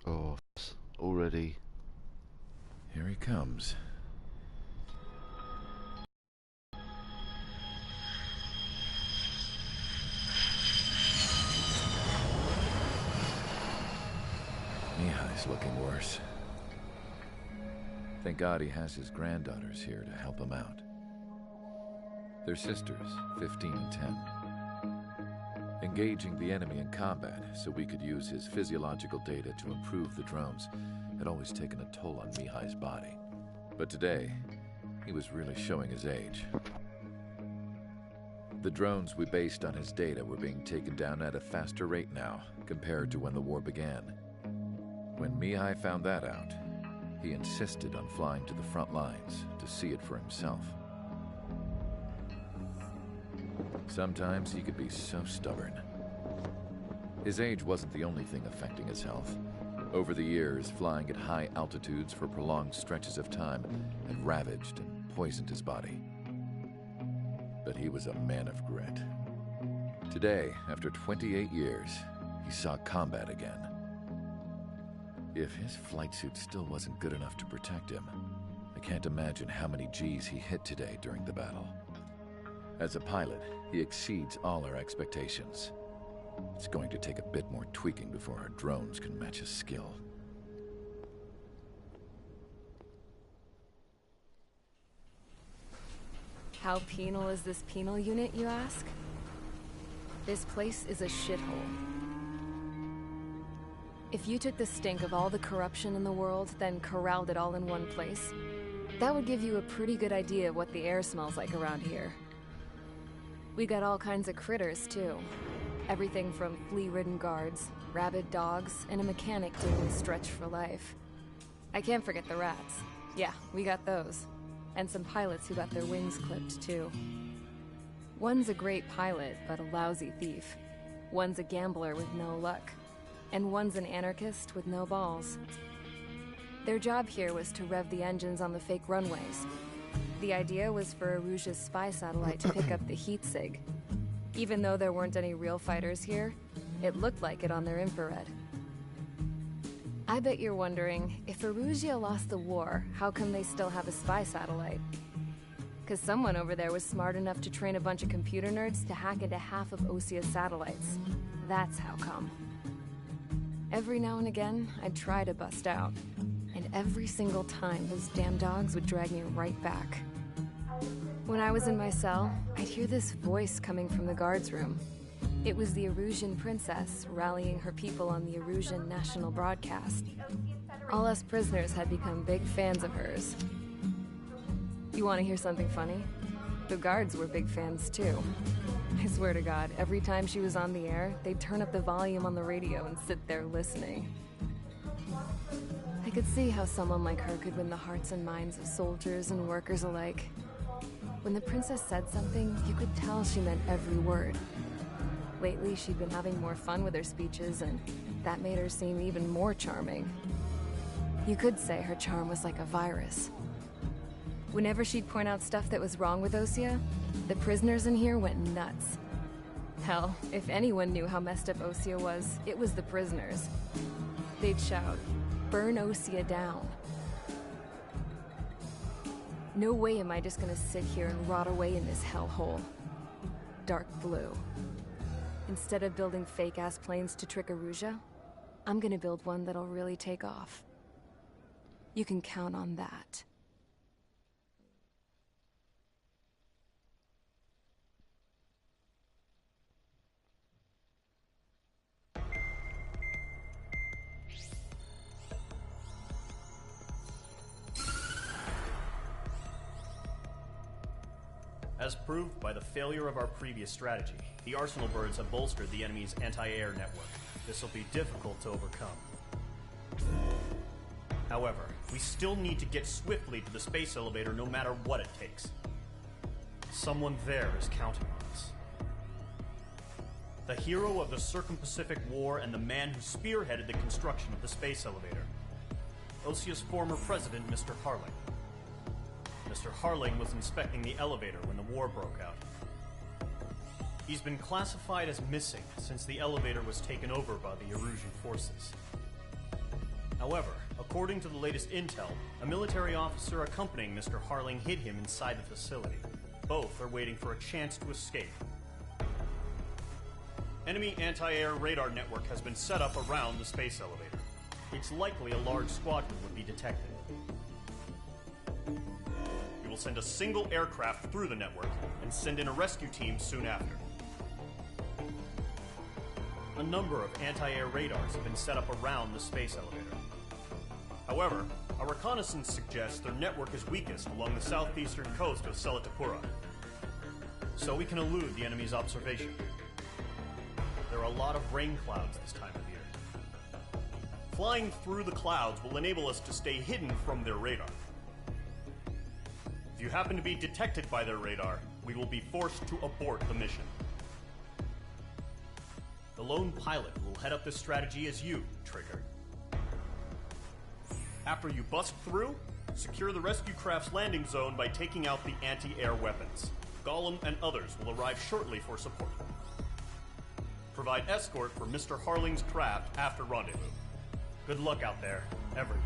Oh, already. Here he comes. Mihai's looking worse. Thank God he has his granddaughters here to help him out. They're sisters, 15 and 10. Engaging the enemy in combat so we could use his physiological data to improve the drones had always taken a toll on Mihai's body. But today, he was really showing his age. The drones we based on his data were being taken down at a faster rate now compared to when the war began. When Mihai found that out, he insisted on flying to the front lines to see it for himself. Sometimes he could be so stubborn. His age wasn't the only thing affecting his health. Over the years, flying at high altitudes for prolonged stretches of time had ravaged and poisoned his body. But he was a man of grit. Today, after 28 years, he saw combat again. If his flight suit still wasn't good enough to protect him, I can't imagine how many Gs he hit today during the battle. As a pilot, he exceeds all our expectations. It's going to take a bit more tweaking before our drones can match his skill. How penal is this penal unit, you ask? This place is a shithole. If you took the stink of all the corruption in the world, then corralled it all in one place, that would give you a pretty good idea of what the air smells like around here. We got all kinds of critters, too. Everything from flea-ridden guards, rabid dogs, and a mechanic doing the stretch for life. I can't forget the rats. Yeah, we got those. And some pilots who got their wings clipped, too. One's a great pilot, but a lousy thief. One's a gambler with no luck. And one's an anarchist with no balls. Their job here was to rev the engines on the fake runways. The idea was for Erusia's spy satellite to pick up the heat sig. Even though there weren't any real fighters here, it looked like it on their infrared. I bet you're wondering, if Erusia lost the war, how come they still have a spy satellite? Because someone over there was smart enough to train a bunch of computer nerds to hack into half of Osia's satellites. That's how come. Every now and again, I'd try to bust out. And every single time, those damn dogs would drag me right back. When I was in my cell, I'd hear this voice coming from the guards room. It was the Erusian princess rallying her people on the Erusian national broadcast. All us prisoners had become big fans of hers. You want to hear something funny? The guards were big fans too. I swear to God, every time she was on the air, they'd turn up the volume on the radio and sit there listening. I could see how someone like her could win the hearts and minds of soldiers and workers alike. When the princess said something, you could tell she meant every word. Lately, she'd been having more fun with her speeches, and that made her seem even more charming. You could say her charm was like a virus. Whenever she'd point out stuff that was wrong with Osia, the prisoners in here went nuts. Hell, if anyone knew how messed up Osia was, it was the prisoners. They'd shout, "Burn Osia down." No way am I just gonna sit here and rot away in this hellhole. Dark blue. Instead of building fake-ass planes to trick Erusia, I'm gonna build one that'll really take off. You can count on that. As proved by the failure of our previous strategy, the Arsenal birds have bolstered the enemy's anti-air network. This will be difficult to overcome. However, we still need to get swiftly to the space elevator no matter what it takes. Someone there is counting on us. The hero of the Circum-Pacific War and the man who spearheaded the construction of the space elevator. Osia's former president, Mr. Harling. Mr. Harling was inspecting the elevator when the war broke out. He's been classified as missing since the elevator was taken over by the Erusian forces. However, according to the latest intel, a military officer accompanying Mr. Harling hid him inside the facility. Both are waiting for a chance to escape. Enemy anti-air radar network has been set up around the space elevator. It's likely a large squadron would be detected. We will send a single aircraft through the network and send in a rescue team soon after. A number of anti-air radars have been set up around the space elevator. However, our reconnaissance suggests their network is weakest along the southeastern coast of Selatapura, so we can elude the enemy's observation. There are a lot of rain clouds this time of year. Flying through the clouds will enable us to stay hidden from their radar. If you happen to be detected by their radar, we will be forced to abort the mission. The lone pilot who will head up this strategy is you, Trigger. After you bust through, secure the rescue craft's landing zone by taking out the anti-air weapons. Gollum and others will arrive shortly for support. Provide escort for Mr. Harling's craft after rendezvous. Good luck out there, everyone.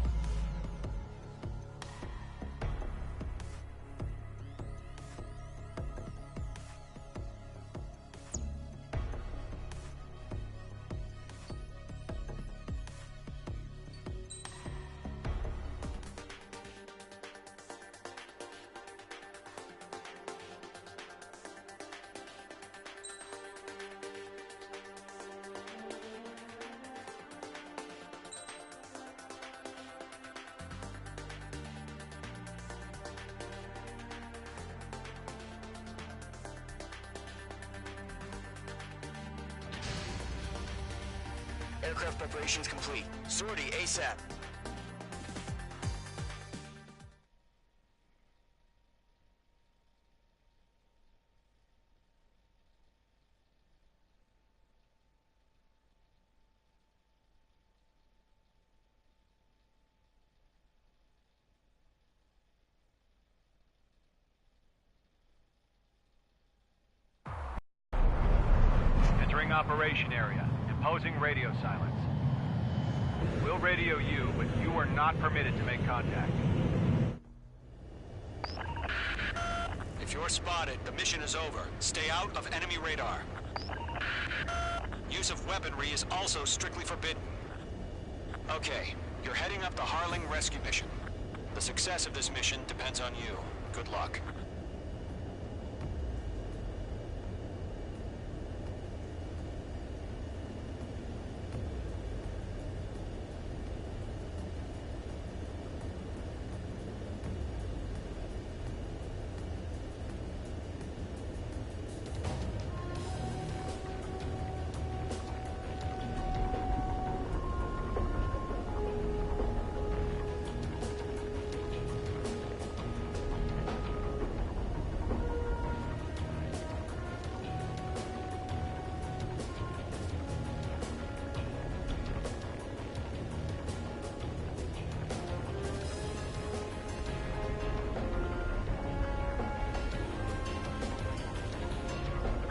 Aircraft preparations complete. Sortie ASAP. Entering operation area. Imposing radio silence. We'll radio you, but you are not permitted to make contact. If you're spotted, the mission is over. Stay out of enemy radar. Use of weaponry is also strictly forbidden. Okay, you're heading up the Harling rescue mission. The success of this mission depends on you. Good luck.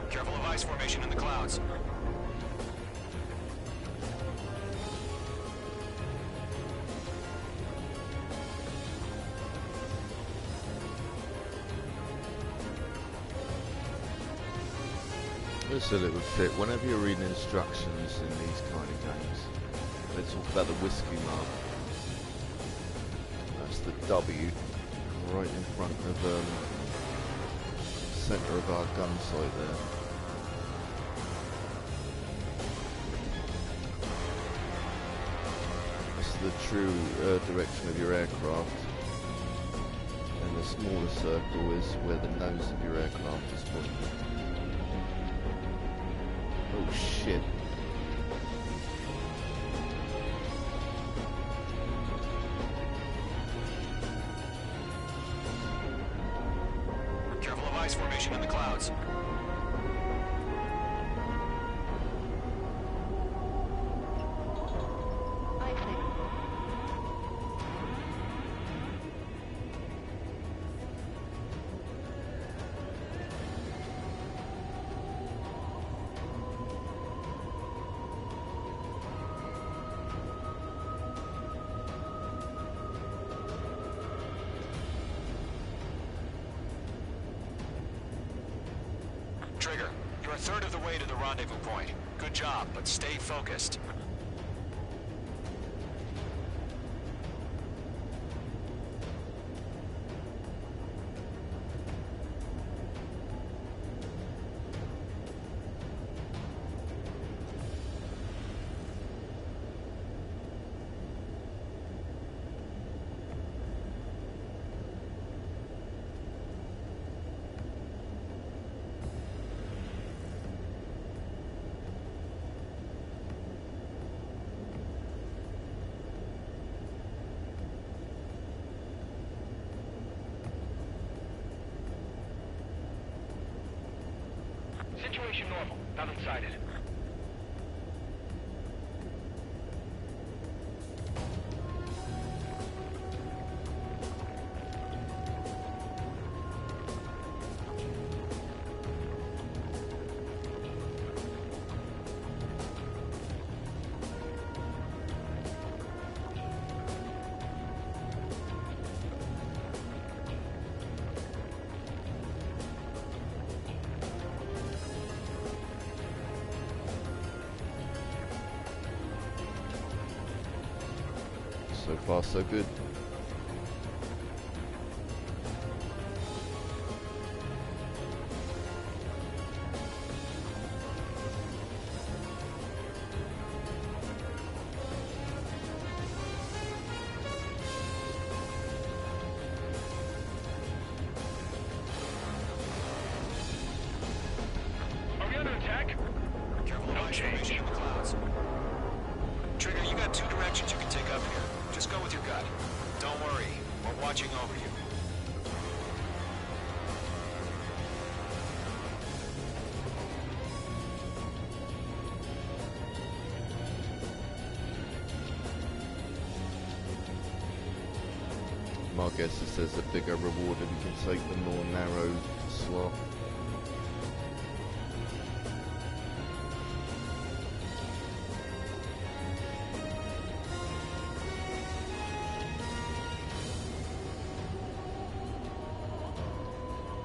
Careful of ice formation in the clouds. I said it would fit. Whenever you're reading instructions in these kind of games, they talk about the whiskey mark. That's the W right in front of centre of our gun sight there. That's the true direction of your aircraft. And the smaller circle is where the nose of your aircraft is pointing. Oh shit. Careful of ice formation in the clouds. You're a third of the way to the rendezvous point. Good job, but stay focused. Situation normal. Nothing sighted. So far, so good. Are we under attack? Careful, No watch change. formation in the clouds. Trigger, you got two directions you can take up here. Just go with your gut. Don't worry, we're watching over you. My guess is there's a bigger reward if you can take the more narrow slot.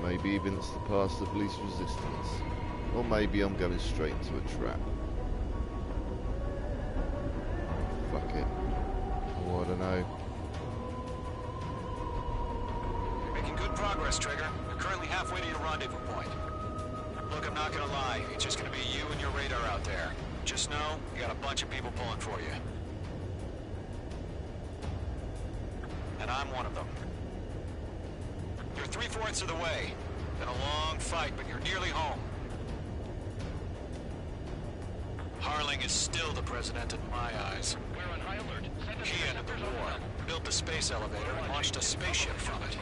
Maybe even it's the path of least resistance. Or maybe I'm going straight into a trap. Fuck it. Oh, I don't know. You're making good progress, Trigger. You're currently halfway to your rendezvous point. Look, I'm not gonna lie. It's just gonna be you and your radar out there. Just know, you got a bunch of people pulling for you. And I'm one of them. You're 3/4 of the way. Been a long fight, but you're nearly home. Harling is still the president in my eyes. We're on high alert. Send us He ended the war, built the space elevator, and launched a spaceship from it.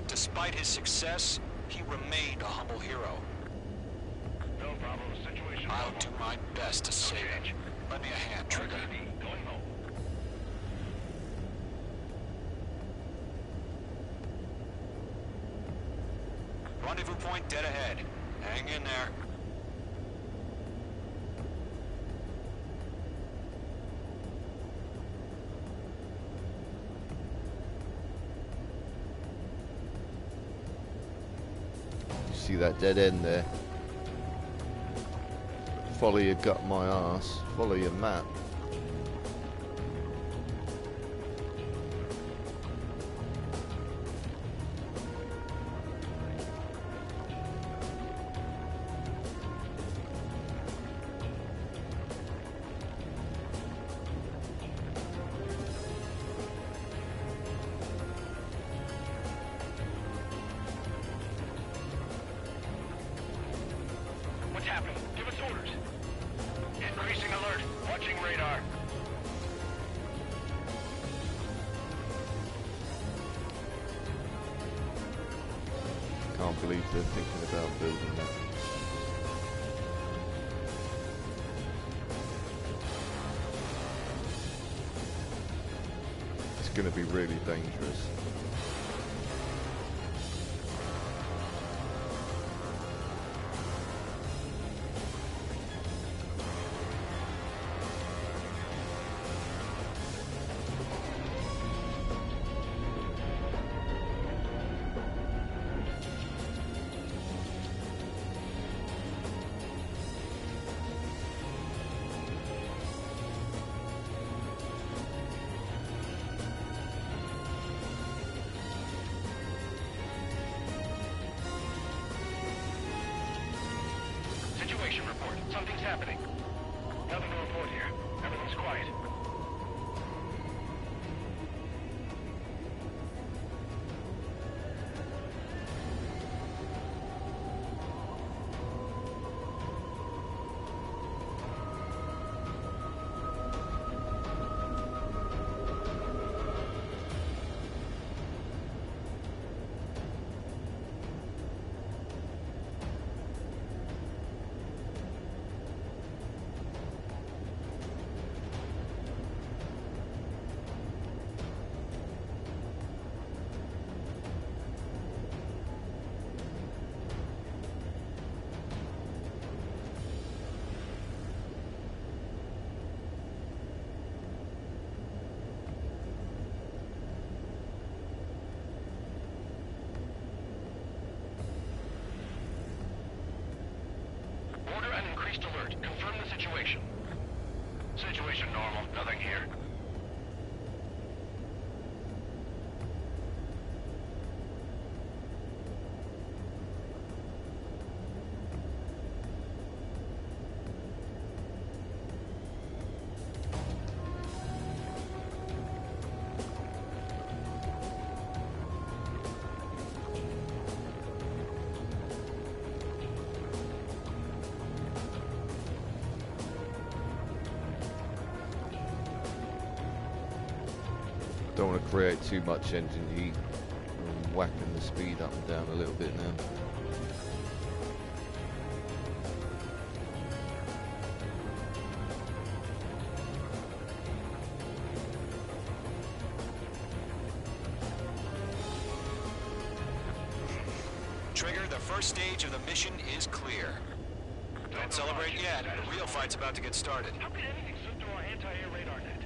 Despite his success, he remained a humble hero. No problem. Situation I'll normal. do my best to save him. Lend me a hand, Trigger. RTD, going home. Rendezvous point dead ahead. Hang in there. You see that dead end there? Follow your gut, my ass. Follow your map. What's happening? Give us orders. Increasing alert. Watching radar. Can't believe they're thinking about building that. It's going to be really dangerous. Something's happening. Nothing to report here. Everything's quiet. Order an increased alert. Confirm the situation. Situation normal. Nothing here. Don't want to create too much engine heat. I'm whacking the speed up and down a little bit now. Trigger, the first stage of the mission is clear. Don't celebrate yet. The real fight's about to get started. How could anything slip through our anti-air radar net?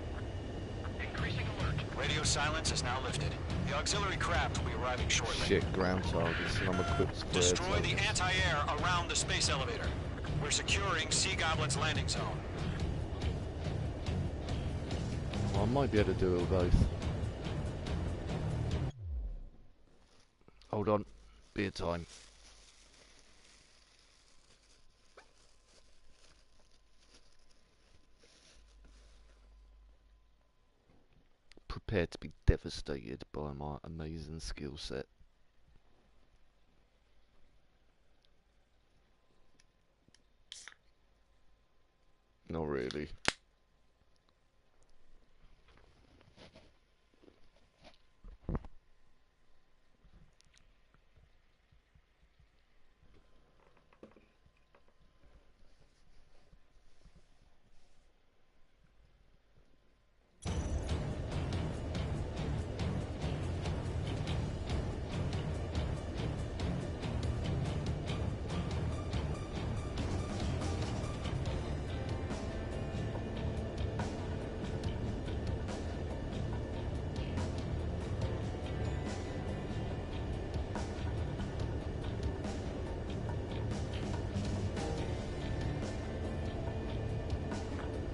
Increasing alert. Radio silence is now lifted. The auxiliary craft will be arriving shortly. Shit, ground targets, and I'm equipped square Destroy the targets. anti-air around the space elevator. We're securing Sea Goblin's landing zone. Well, I might be able to do it with both. Hold on. Beer time. Prepare to be devastated by my amazing skill set. Not really.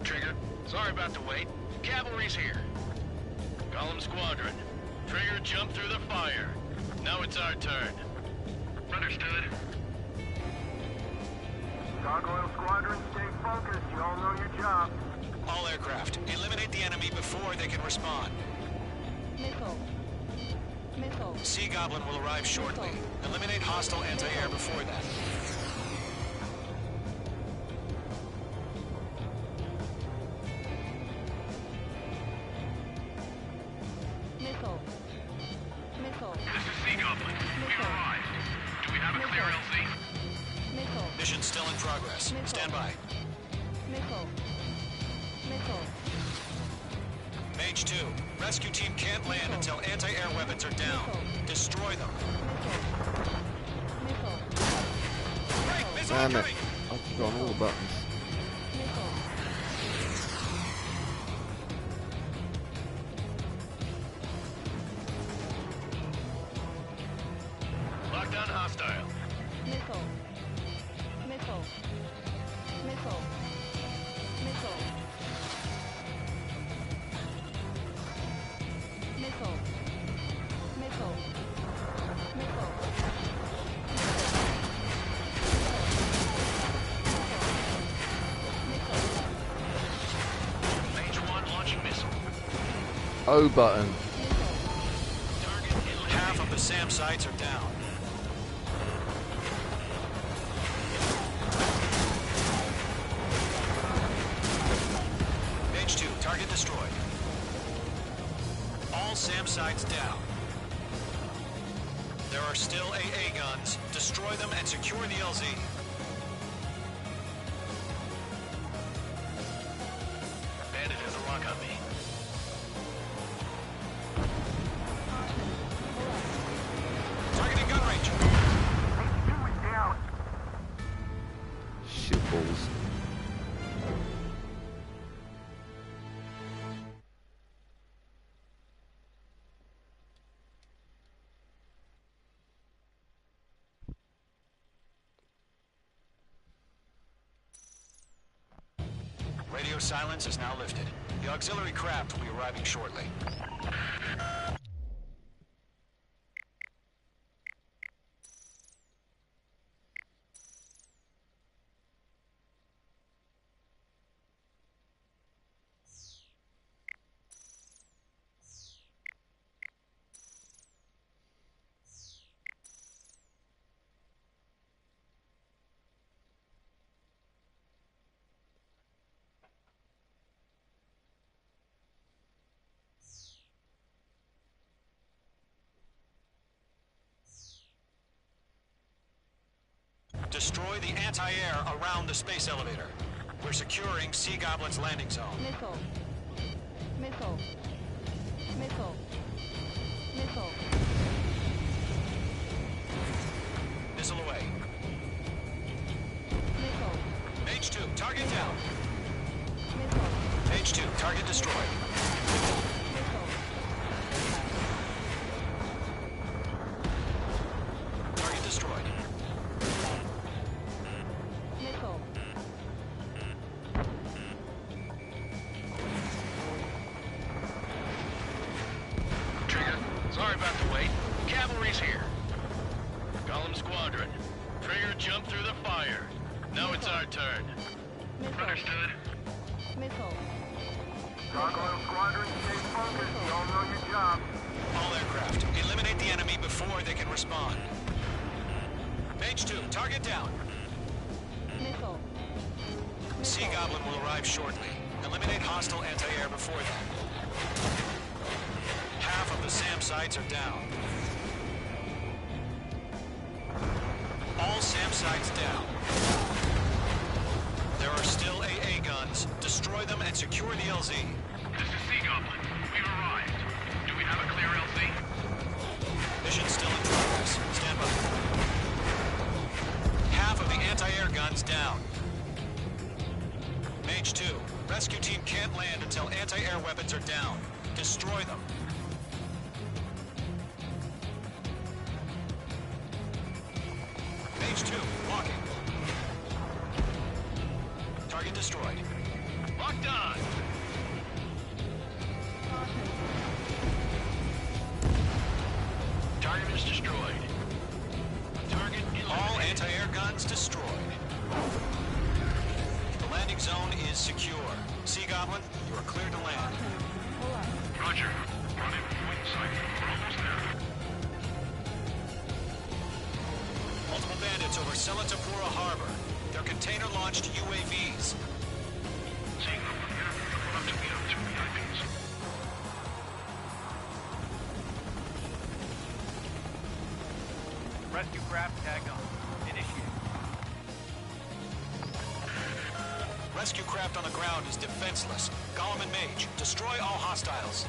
Trigger, sorry about the wait. Cavalry's here. Column Squadron. Trigger jumped through the fire. Now it's our turn. Understood. Gargoyle Squadron, stay focused. You all know your job. All aircraft, eliminate the enemy before they can respond. Missile. Missile. Sea Goblin will arrive shortly. Eliminate hostile anti-air before that. Missile. Missile. This is Sea Goblin. We've arrived. Do we have a clear LZ? Missile. Mission still in progress. Stand by. Missile. Missile. Mage 2, rescue team can't land until anti-air weapons are down. Destroy them. Missile. Break! Missile Damn it. incoming! I've forgotten all the buttons. Missile. Lockdown hostile. Missile. Missile. Missile. Missile. Missile. Missile. Missile. O button. Half of the SAM sites are down. Mage 2, target destroyed. All SAM sites down. There are still AA guns. Destroy them and secure the LZ. Bandit has a lock on me. Targeting gun range. H2 is down. Shitballs. Radio silence is now lifted. The auxiliary craft will be arriving shortly. Destroy the anti-air around the space elevator. We're securing Sea Goblin's landing zone. Missile. Missile. Missile. Missile. Missile away. Missile. Mage 2, target down. Missile. Mage 2, target destroyed. Missile. Target destroyed. Missile. Trigger, sorry about the wait. Cavalry's here. Golem Squadron. Trigger jumped through the fire. Now it's our turn. Missile. Understood? Missile. Gargoyle Squadron, stay focused. You all know your job. All aircraft, eliminate the enemy before they can respond. Mage 2, target down. Missile. Sea Goblin will arrive shortly. Eliminate hostile anti-air before then. Half of the SAM sites are down. All SAM sites down. There are still AA guns. Destroy them and secure the LZ. This is Sea Goblin. We've arrived. Do we have a clear LZ? Mission still in progress. Stand by. Half of the anti-air guns down. Mage 2, rescue team can't land until anti-air weapons are down. Destroy them. Mage 2, walking. Target destroyed. Locked on. Target is destroyed. Target All eliminated. anti-air guns destroyed. The landing zone is secure. Sea Goblin, you are cleared to land. Roger. Rendezvous point in sight. We're almost there. Multiple bandits over Selatapura Harbor. They're container-launched UAVs. Seeing them here. We're up to meet up 2 VIPs. Rescue craft tagged on. Initiate. Rescue craft on the ground is defenseless. Golem and Mage, destroy all hostiles.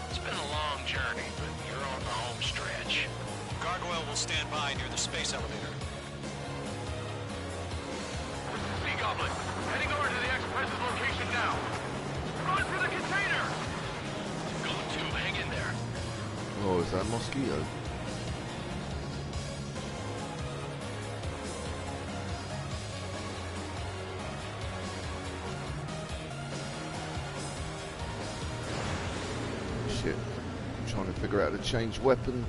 It's been a long journey, but you're on the home stretch. Gargoyle will stand by near the space elevator. Sea Goblin, heading over to the Express's location now. Run for the container! Golem 2, hang in there. Oh, is that a mosquito? Shit. I'm trying to figure out how to change weapon.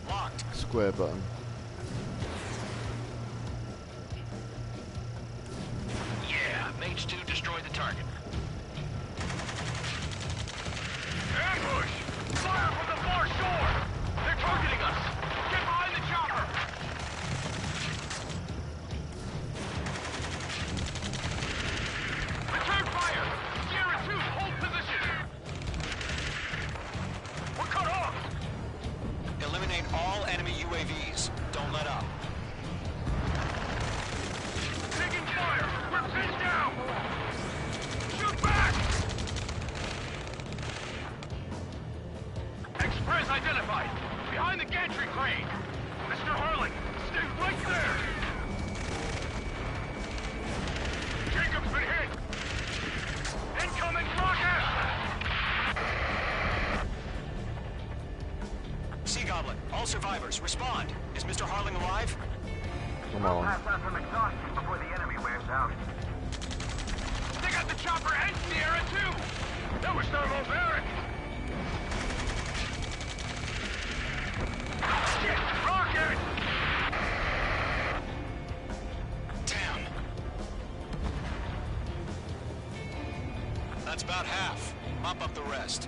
Locked. Square button. Yeah, Mage 2 destroyed the target. all enemy UAVs. Don't let up. Taking fire! We're pinned down! Shoot back! Express identified! Behind the gantry crane! Mr. Harling, stay right there! Jacob's been hit! Incoming rocket! Sea Goblin, all survivors, respond. Is Mr. Harling alive? Come on. Pass out some exhaustion before the enemy wears out. They got the chopper and Sierra too! That was thermobaric! Shit! Rocket! Damn. That's about half. Mop up the rest.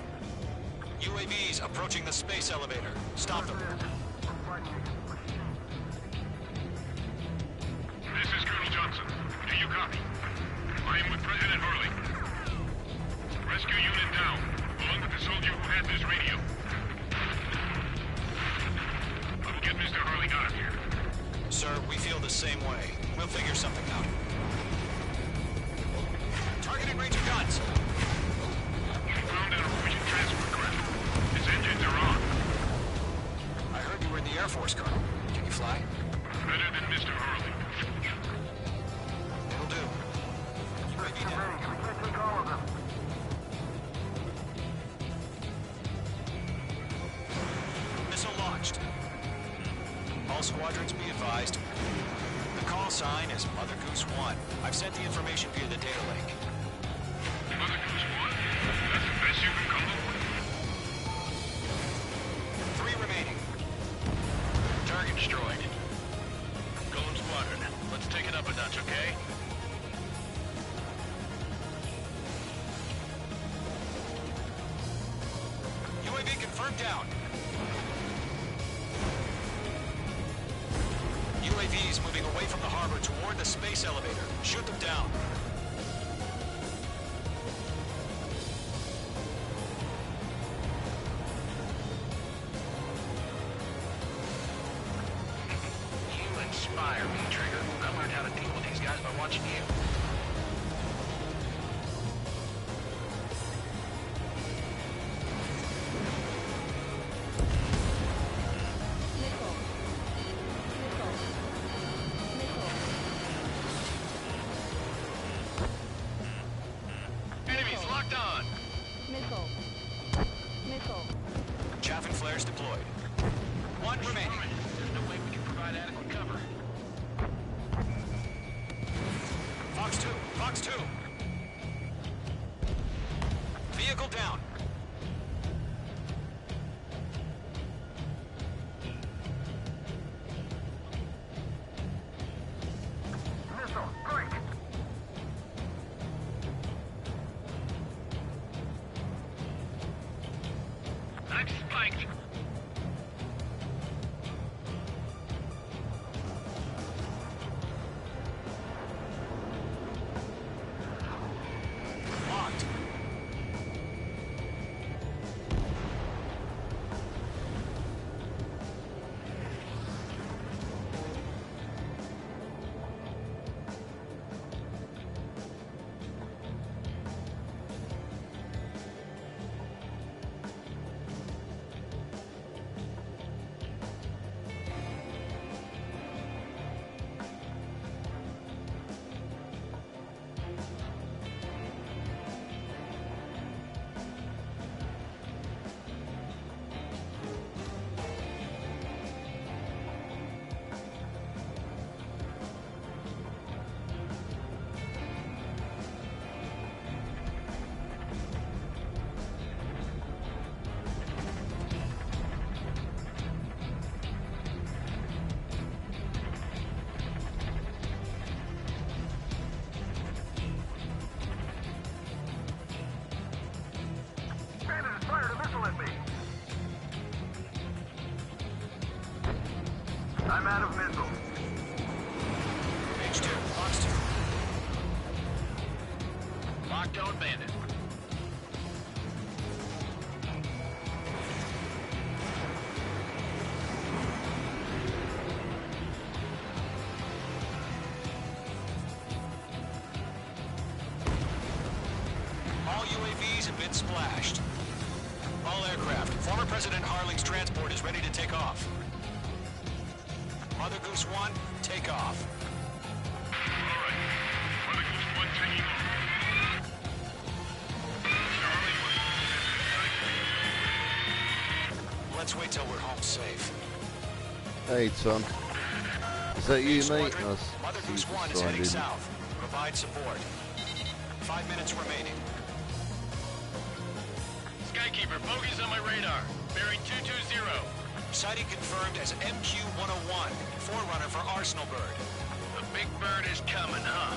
UAVs approaching the space elevator. Stop them. This is Colonel Johnson. Do you copy? I am with President Harling. Rescue unit down, along with the soldier who had this radio. I will get Mr. Harling out of here. Sir, we feel the same way. We'll figure something out. Targeting range of guns. Found a Norwegian transport craft. Its engines are on. I heard you were in the Air Force, Colonel. Can you fly? Better than Mr. Harling. It'll do. UAV down. We can't take all of them. Missile launched. All squadrons be advised. The call sign is Mother Goose 1. I've sent the information via the data link. Mother Goose 1? That's the best you can come up with. 3 remaining. Target destroyed. Golem Squadron, let's take it up a notch, okay? UAV confirmed down. UAVs moving away from the harbor toward the space elevator. Shoot them down. You inspire me, Trigger. I learned how to deal with these guys by watching you. Nickel. Nickel. Nickel. Enemies locked on! Nickel. Nickel. Chaff and flares deployed. 1 remaining. There's no way we can provide adequate cover. Fox 2. Fox 2. Vehicle down. Missile, break! I'm spiked! Locked. Bandit has fired a missile at me! I'm out of missiles. H2. Fox 2. Locked on Bandit. Get splashed. All aircraft, former President Harling's transport is ready to take off. Mother Goose 1, take off. Alright. Mother Goose 1 taking off. Charlie 1. Let's wait till we're home safe. Hey, Tom. Is that you, mate? Squadron, Mother Goose 1 is heading south. Provide support. 5 minutes remaining. Skykeeper, bogeys on my radar. Bearing 220. Sighting confirmed as MQ-101, forerunner for Arsenal Bird. The big bird is coming, huh?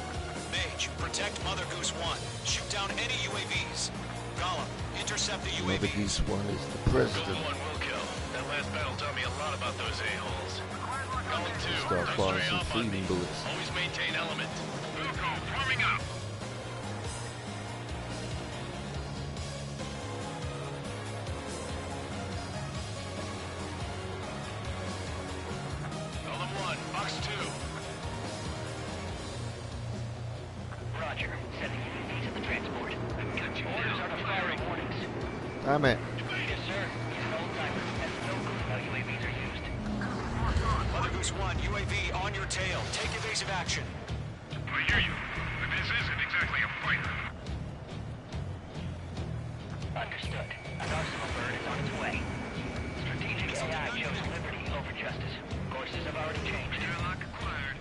Mage, protect Mother Goose 1. Shoot down any UAVs. Gollum, intercept the Mother UAVs. Goose 1 is the president. Golem 1 will kill. That last battle taught me a lot about those a-holes. Golem 2, Start don't firing stray some off on me. feeding bullets. Always maintain element. Wilco, forming up. Golem 1, Box 2. Roger. Sending UAVs to the transport. Got you Orders down. are to fire warnings. Damn it. Yes, sir. He's an old-timer. Has no clue how UAVs are used. Mother Goose 1, UAV on your tail. Take evasive action. I hear you. But this isn't exactly a fighter. Understood. An Arsenal Bird is on its way. Strategic AI chose liberty over justice. Courses have already changed. Airlock acquired.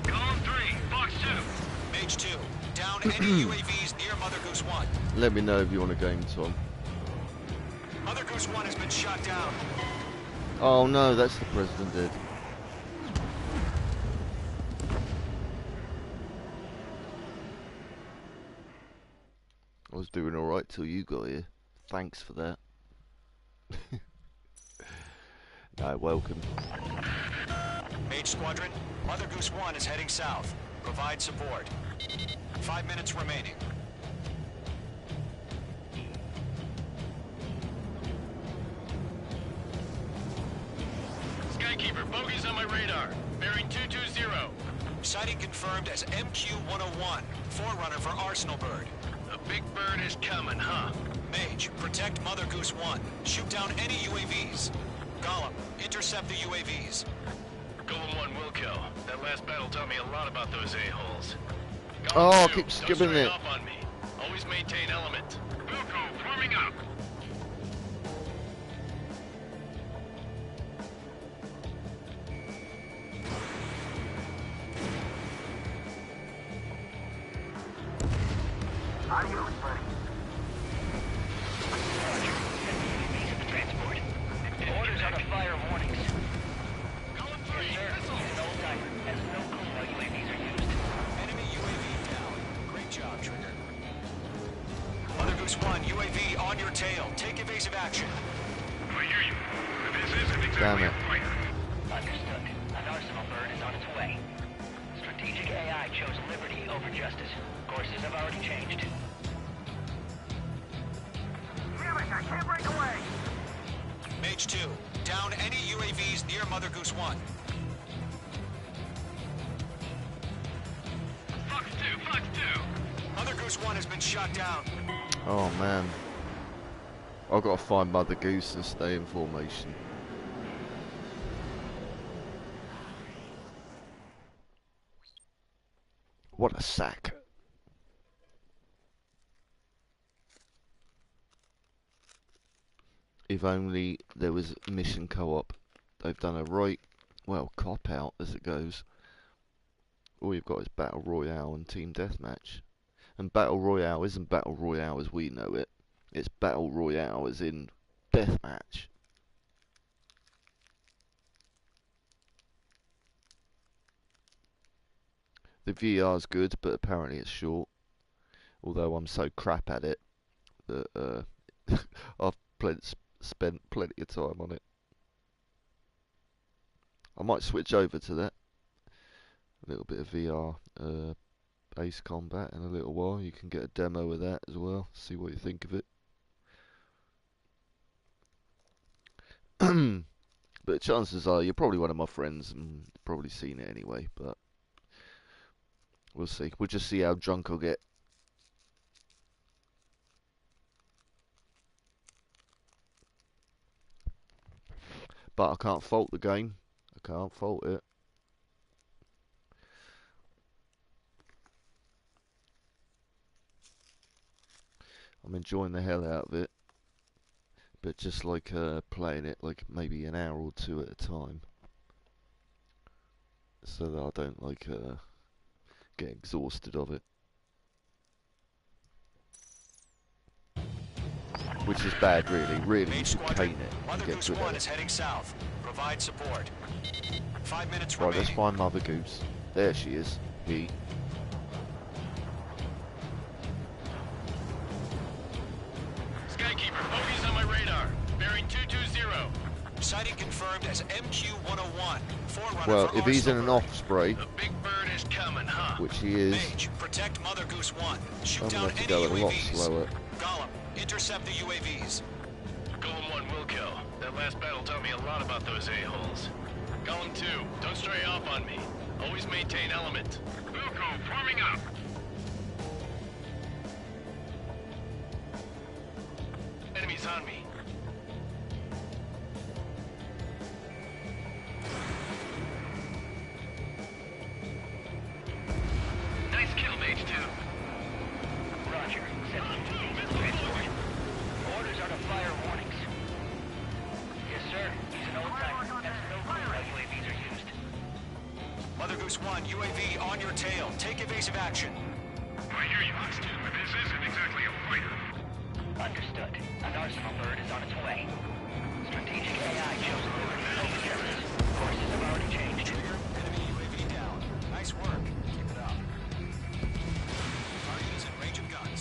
Column 3, Box 2. Mage 2, down any UAVs near Mother Goose 1. Let me know if you want a game, Tom. Mother Goose 1 has been shot down. Oh no, that's the president dead. I was doing alright till you got here. Thanks for that. No, welcome. Mage Squadron, Mother Goose 1 is heading south. Provide support. 5 minutes remaining. Skykeeper, bogeys on my radar. Bearing 220. Sighting confirmed as MQ-101, forerunner for Arsenal Bird. The big bird is coming, huh? Mage, protect Mother Goose 1. Shoot down any UAVs. Gollum, intercept the UAVs. Golem 1 will kill. That last battle taught me a lot about those a-holes. Oh, Golem 2, keep don't skipping stray it. off on me. Always maintain element. Wilco, forming up. Adios, buddy. UAVs at the transport. Orders are to fire warnings. Golem 3, Yes, sir. missile. He's an old-timer. Has no clue how UAVs are used. Enemy UAV down. Great job, Trigger. Mother Goose 1, UAV on your tail. Take evasive action. I hear you. But this isn't Damn exactly it. a fighter. Understood. An Arsenal Bird is on its way. Strategic AI chose liberty over justice. Courses have already changed. Damn it, I can't break away. Mage 2, down any UAVs near Mother Goose 1. Fox 2, Fox 2. Mother Goose 1 has been shot down. Oh man. I've got to find Mother Goose and stay in formation. What a sack. If only there was mission co-op. They've done a right, well, cop-out as it goes. All you've got is Battle Royale and Team Deathmatch. And Battle Royale isn't Battle Royale as we know it. It's Battle Royale as in Deathmatch. The VR's good, but apparently it's short. Although I'm so crap at it that I've spent plenty of time on it. I might switch over to that. A little bit of VR Ace Combat in a little while. You can get a demo of that as well. See what you think of it. But chances are you're probably one of my friends and probably seen it anyway. But We'll see. We'll just see how drunk I'll get. But I can't fault the game. I can't fault it. I'm enjoying the hell out of it. But just like playing it like maybe an hour or two at a time. So that I don't like get exhausted of it. Which is bad, really. Really, you should cane it and Mother get Goose good 1 at is it. heading south. Provide support. 5 minutes Right, let's remaining. find Mother Goose. There she is. He. Skykeeper, bogeys on my radar. Bearing 220. Sighting confirmed as MQ-101. Forerunner Well, for if he's in Arsenal an bird. off spray, The big bird is coming, huh? which he is, Mage, protect Mother Goose 1. Shoot I'm down going to have any to go a lot UAVs. slower. Gollum, intercept the UAVs. Golem 1 will kill. That last battle taught me a lot about those a-holes. Golem 2, don't stray off on me. Always maintain element. Wilco, forming up. Enemies on me. Nice kill, Mage 2. Roger. Sending transport. Orders are to fire warnings. Yes, sir. He's an old-timer. Has no clue how UAVs are used. Mother Goose 1, UAV on your tail. Take evasive action. I hear you, Ox 2, but this isn't exactly a fighter. Understood. An arsenal bird is on its way. Strategic AI shows liberty over Genesis. Courses have already changed. Trigger, enemy UAV down. Nice work. Keep it up. Target is in range of guns.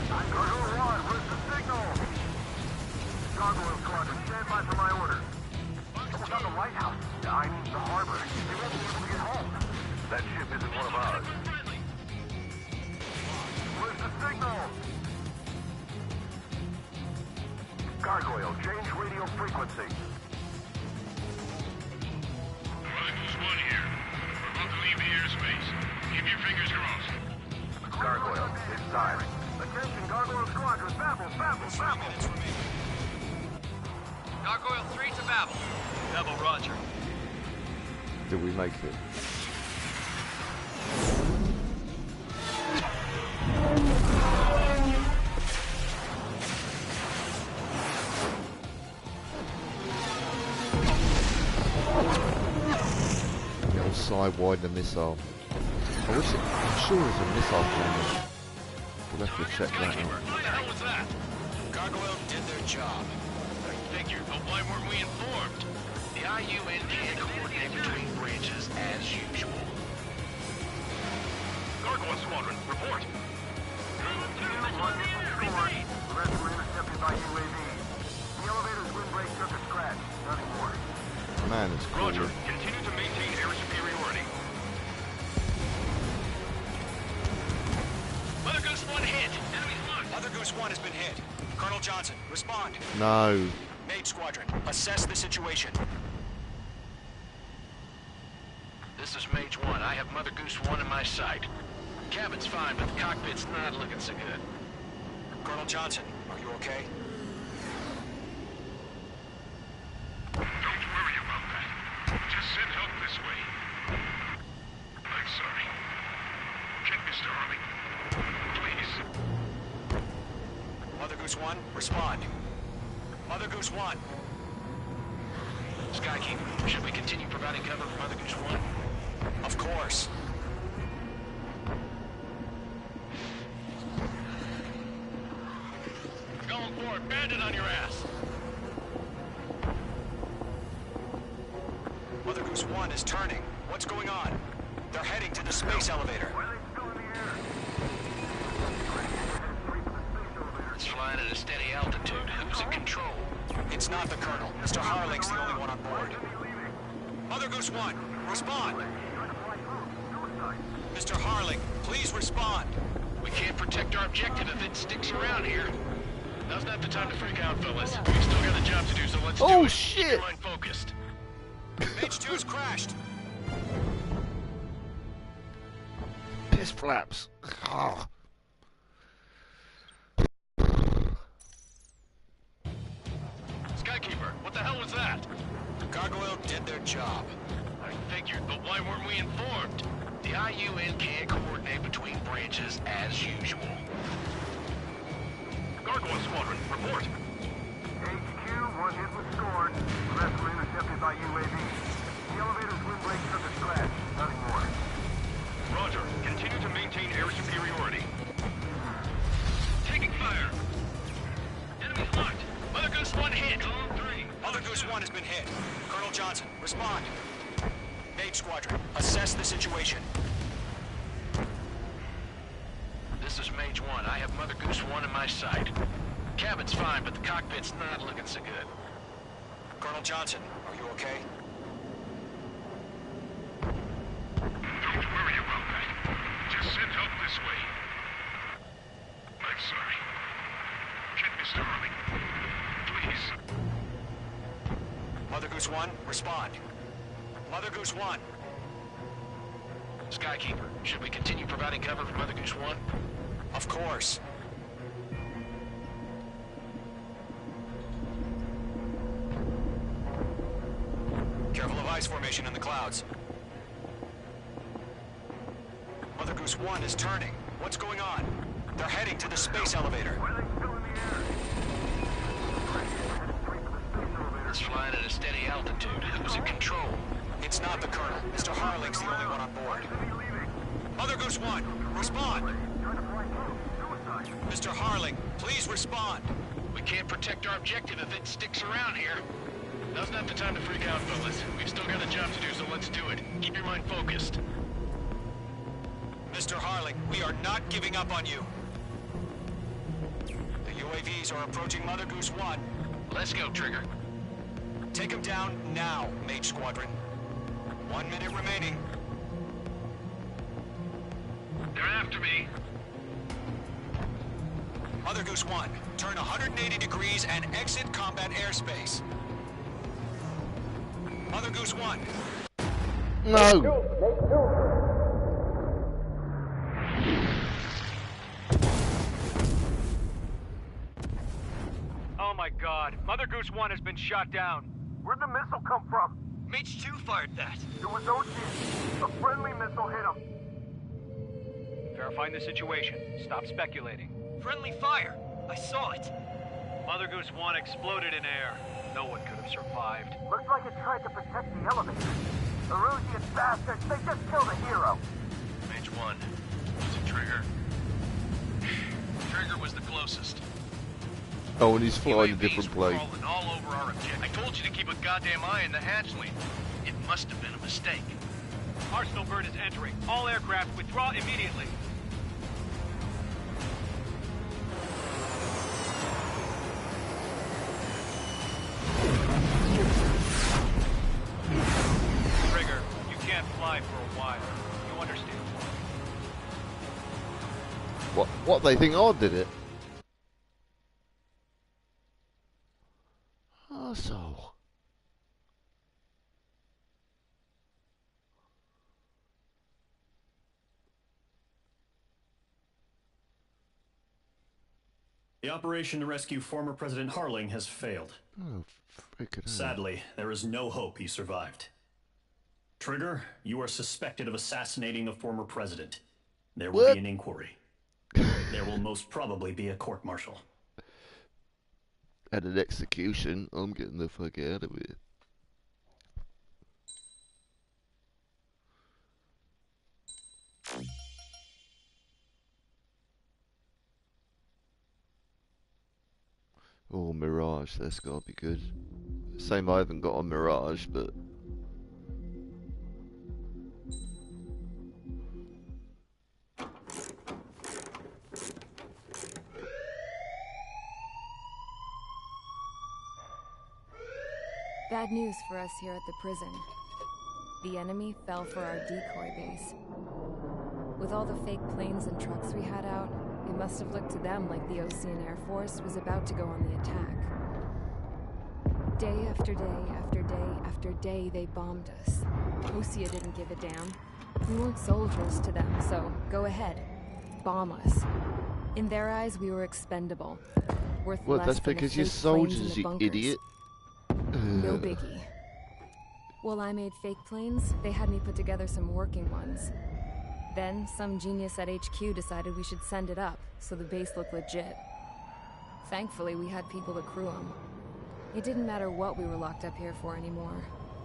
Gargoyle 1, where's the signal? Gargoyle Squadron, stand by for my orders. Someone's on the lighthouse. I mean the harbor. They won't be able to get home. That ship isn't one of ours. Where's the signal? Gargoyle, change radio frequency. Mother Goose 1 here. We're about to leave the airspace. Keep your fingers crossed. Gargoyle, inside. Attention, Gargoyle Squadron, Babel, Babel, 3 Babel. minutes remaining. Gargoyle 3 to Babel. Double Roger. Did we make it? The old Sidewinder missile. I wish it, I'm sure there's a missile cannon. We'll have to check that out. What the hell was that? Gargoyle did their job. I figured, but why weren't we informed? The IUN can't coordinate between branches as usual. Gargoyle Squadron, report. One missile scored. The rest were intercepted by UAV. The elevator's windbreak took a scratch. Nothing more. Man, it's cool. Roger, continue to maintain air superiority. Mother Goose 1 hit. Enemy's marked. Mother Goose 1 has been hit. Colonel Johnson, respond. No. Mage Squadron, assess the situation. This is Mage 1. I have Mother Goose 1 in my sight. Cabin's fine, but the cockpit's not looking so good. Colonel Johnson, are you okay? Don't worry about that. Just send help this way. I'm sorry. Get Mr. Harley. Please. Mother Goose 1, respond. Mother Goose 1. Skykeeper, should we continue providing cover for Mother Goose 1? Of course. Going for it. Bandit on your ass. Mother Goose 1 is turning. What's going on? They're heading to the space elevator. Why are they still in the air? It's flying at a steady altitude. Who's in control? It's not the Colonel. Mr. Harling's the only one on board. Mother Goose 1, respond. Mr. Harling, please respond. We can't protect our objective if it sticks around here. Now's not the time to freak out, fellas. We've still got a job to do, so let's do Oh, it. shit! Keep your mind focused. Mage 2's crashed. Piss flaps. Oh. Skykeeper, what the hell was that? Gargoyle did their job. I figured, but why weren't we informed? The IUN can't coordinate between branches as usual. Gargoyle Squadron, report. HQ, one hit was scored. The rest were intercepted by UAV. The elevator's windbreak took a scratch. Nothing more. Roger. Continue to maintain air superiority. Taking fire. Enemy's locked. Mother Goose 1 hit. Column 3. Mother Goose 1 has been hit. Colonel Johnson, respond. Mage Squadron, assess the situation. This is Mage 1. I have Mother Goose 1 in my sight. Cabin's fine, but the cockpit's not looking so good. Colonel Johnson, are you okay? Don't worry about that. Just send help this way. I'm sorry. Get Mr. Harling. Please. Mother Goose 1, respond. Mother Goose 1. Skykeeper, should we continue providing cover for Mother Goose 1? Of course. Careful of ice formation in the clouds. Mother Goose 1 is turning. What's going on? They're heading to the space elevator. Why are they still in the air? Headed straight to the space elevator. It's flying at a steady altitude. Who's in control? It's not the Colonel. Mr. Harling's the only one on board. Why isn't he leaving? Mother Goose 1, respond! Trying to fly through. Suicide. Mr. Harling, please respond! We can't protect our objective if it sticks around here. Now's not the time to freak out, fellas. We've still got a job to do, so let's do it. Keep your mind focused. Mr. Harling, we are not giving up on you. The UAVs are approaching Mother Goose 1. Let's go, Trigger. Take them down now, Mage Squadron. 1 minute remaining. They're after me. Mother Goose 1, turn 180 degrees and exit combat airspace. Mother Goose 1. No! Oh my god, Mother Goose 1 has been shot down. Where'd the missile come from? Mage 2 fired that. It was Ocean. A friendly missile hit him. Verifying the situation. Stop speculating. Friendly fire. I saw it. Mother Goose 1 exploded in air. No one could have survived. Looks like it tried to protect the elevator. The Erusian bastards, they just killed a hero. Mage 1. Is it Trigger? Trigger was the closest. Oh, and he's flying a UAVs different were plane. crawling all over our objective. I told you to keep a goddamn eye on the hatchling. It must have been a mistake. Arsenal bird is entering. All aircraft withdraw immediately. Trigger, you can't fly for a while. You understand? What, they think I did it? So. The operation to rescue former President Harling has failed. Oh, freaking hell. Sadly, there is no hope he survived. Trigger, you are suspected of assassinating the former president. There will What? be an inquiry. There will most probably be a court-martial. At an execution, I'm getting the fuck out of here. Oh, Mirage, that's gotta be good. Same, I haven't got a Mirage, but... Bad news for us here at the prison. The enemy fell for our decoy base. With all the fake planes and trucks we had out, it must have looked to them like the Ocean Air Force was about to go on the attack. Day after day after day after day, they bombed us. Osea didn't give a damn. We weren't soldiers to them, so go ahead. Bomb us. In their eyes, we were expendable. Worth Well, less that's than the because you're fake planes in soldiers, the you bunkers. idiot. No biggie. While I made fake planes, they had me put together some working ones. Then, some genius at HQ decided we should send it up, so the base looked legit. Thankfully, we had people to crew them. It didn't matter what we were locked up here for anymore.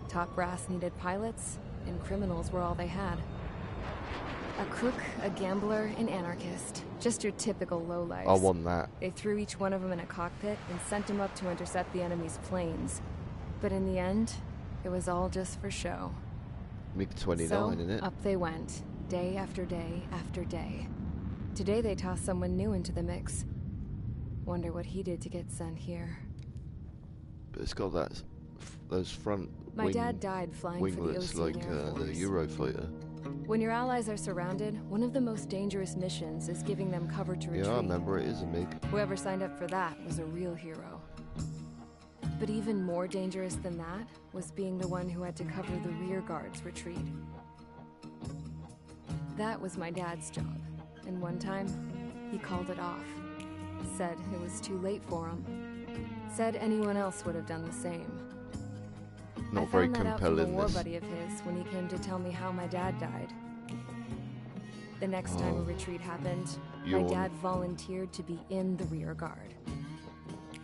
Top brass needed pilots, and criminals were all they had. A crook, a gambler, an anarchist. Just your typical lowlifes. I want that. They threw each one of them in a cockpit and sent them up to intercept the enemy's planes. But in the end, it was all just for show. MiG-29, So, innit? up they went, day after day after day. Today they tossed someone new into the mix. Wonder what he did to get sent here. But it's got that, those front My dad died flying for the winglets Ocean like Air the Force. Eurofighter. When your allies are surrounded, one of the most dangerous missions is giving them cover to retreat. Yeah, I remember it is a MiG. Whoever signed up for that was a real hero. But even more dangerous than that was being the one who had to cover the rear guard's retreat. That was my dad's job, and one time, he called it off. Said it was too late for him. Said anyone else would have done the same. Not I very found that out from a compelling, war this. buddy of his when he came to tell me how my dad died. The next time a retreat happened, my Yawn. dad volunteered to be in the rear guard.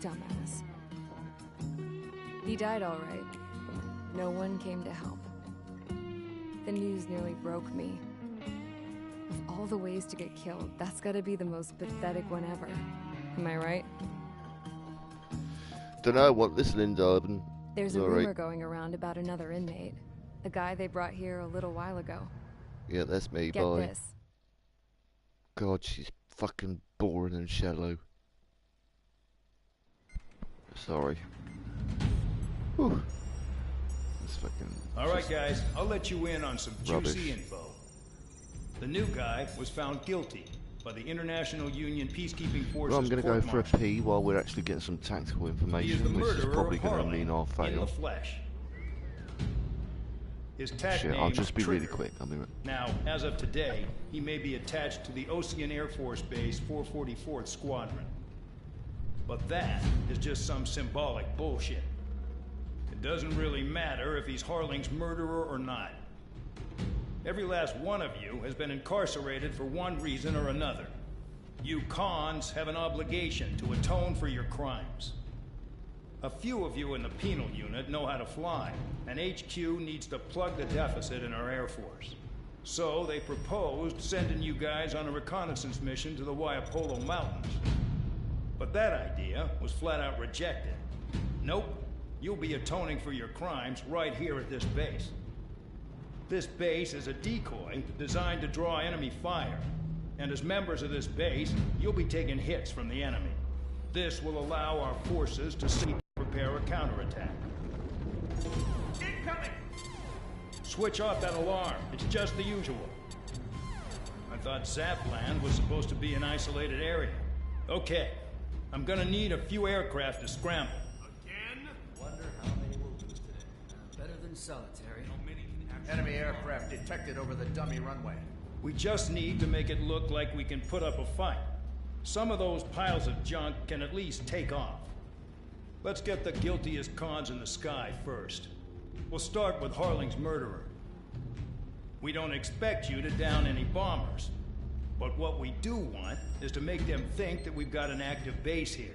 Dumbass. He died all right. No one came to help. The news nearly broke me. Of all the ways to get killed, that's gotta be the most pathetic one ever. Am I right? Dunno, I want listening, Durban. There's a All right. rumor going around about another inmate. A guy they brought here a little while ago. Yeah, that's me, Get bye. this. God, she's fucking boring and shallow. Sorry. Whew. It's fucking... All right, guys, I'll let you in on some Rubbish. juicy info. The new guy was found guilty by the International Union Peacekeeping Forces. Well, I'm going to go for a court-martial. pee while we're actually getting some tactical He is information, the which is murderer probably of going to Harley mean I'll in the fail. flesh. His tag Shit, name I'll just be really Trigger. quick. I'll be right. Now, as of today, he may be attached to the Ocean Air Force Base 444th Squadron. But that is just some symbolic bullshit. It doesn't really matter if he's Harling's murderer or not. Every last one of you has been incarcerated for one reason or another. You cons have an obligation to atone for your crimes. A few of you in the penal unit know how to fly, and HQ needs to plug the deficit in our Air Force. So they proposed sending you guys on a reconnaissance mission to the Waiapolo Mountains. But that idea was flat out rejected. Nope, you'll be atoning for your crimes right here at this base. This base is a decoy designed to draw enemy fire. And as members of this base, you'll be taking hits from the enemy. This will allow our forces to prepare a counterattack. Incoming! Switch off that alarm. It's just the usual. I thought Zapland was supposed to be an isolated area. Okay, I'm gonna need a few aircraft to scramble. Again? Wonder how many we'll lose today. Better than solitary. Enemy aircraft detected over the dummy runway. We just need to make it look like we can put up a fight. Some of those piles of junk can at least take off. Let's get the guiltiest cons in the sky first. We'll start with Harling's murderer. We don't expect you to down any bombers. But what we do want is to make them think that we've got an active base here.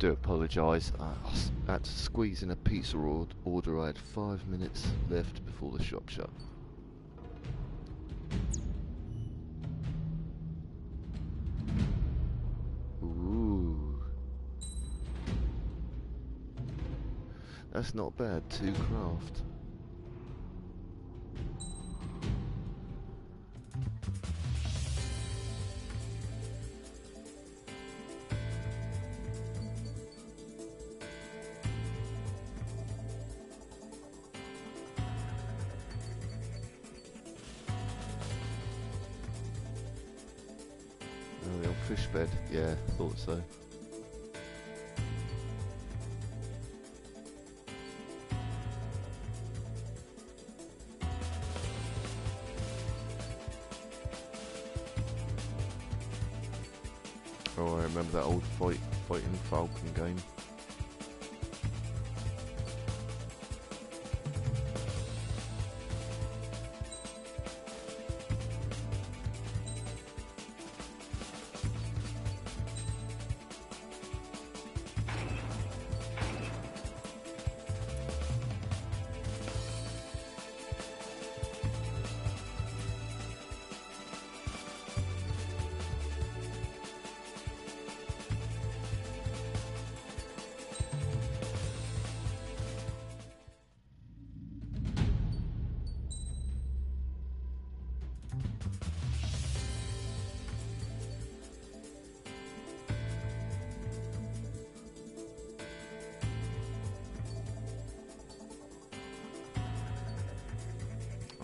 do apologise. I had to squeeze in a pizza order. I had 5 minutes left before the shop shut. Ooh. That's not bad, 2 craft. Oh, the old fish bed, yeah, thought so. Oh, I remember that old Fighting Falcon game.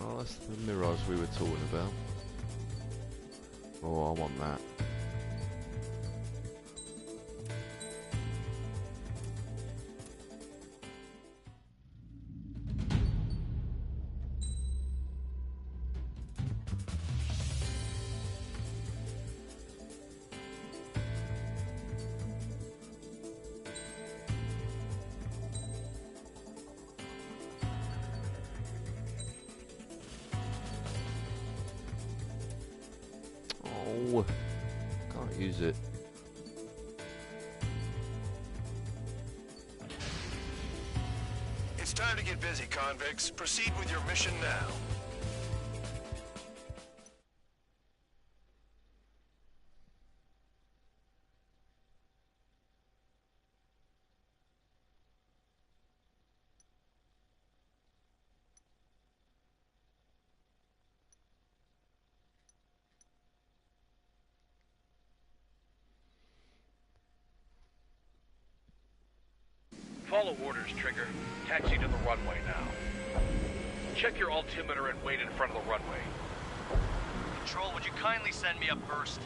Oh, that's the Mirage we were talking about. Oh, I want that. Oh, can't use it. It's time to get busy, convicts. Proceed with your mission now. Follow orders, Trigger. Taxi to the runway now. Check your altimeter and wait in front of the runway. Control, would you kindly send me up first?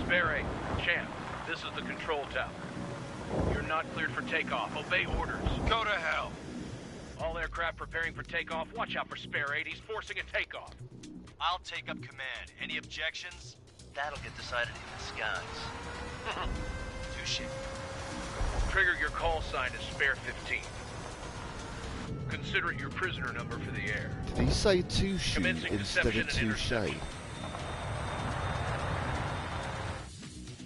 Spare 8, Champ, this is the control tower. You're not cleared for takeoff. Obey orders. Go to hell. All aircraft preparing for takeoff. Watch out for Spare 8. He's forcing a takeoff. I'll take up command. Any objections? That'll get decided in the skies. Touche. Trigger, your call sign is Spare 15. Consider it your prisoner number for the air. Did he say touche Commencing instead of deception and touche? interception.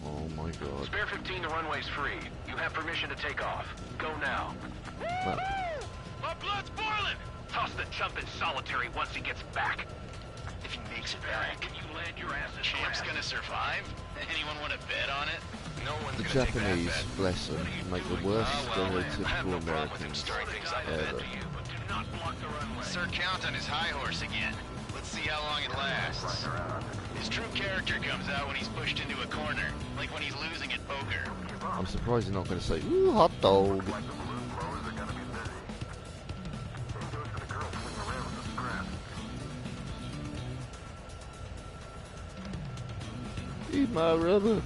Oh my god. Spare 15, the runway's free. You have permission to take off. Go now. Well, My blood's boiling! Toss the chump in solitary once he gets back. If he makes it back, You land your ass in Champ's grass. gonna survive? Anyone want to bet on it? No one's the gonna take that Japanese, bet. bless them, make the worst I have stereotypical no problem with him Americans stirring things up a bit. ever. Do not block the runway. Sir Count on his high horse again. Let's see how long it lasts. His true character comes out when he's pushed into a corner, like when he's losing at poker. I'm surprised he's not going to say, ooh, hot dog. Eat my rubber.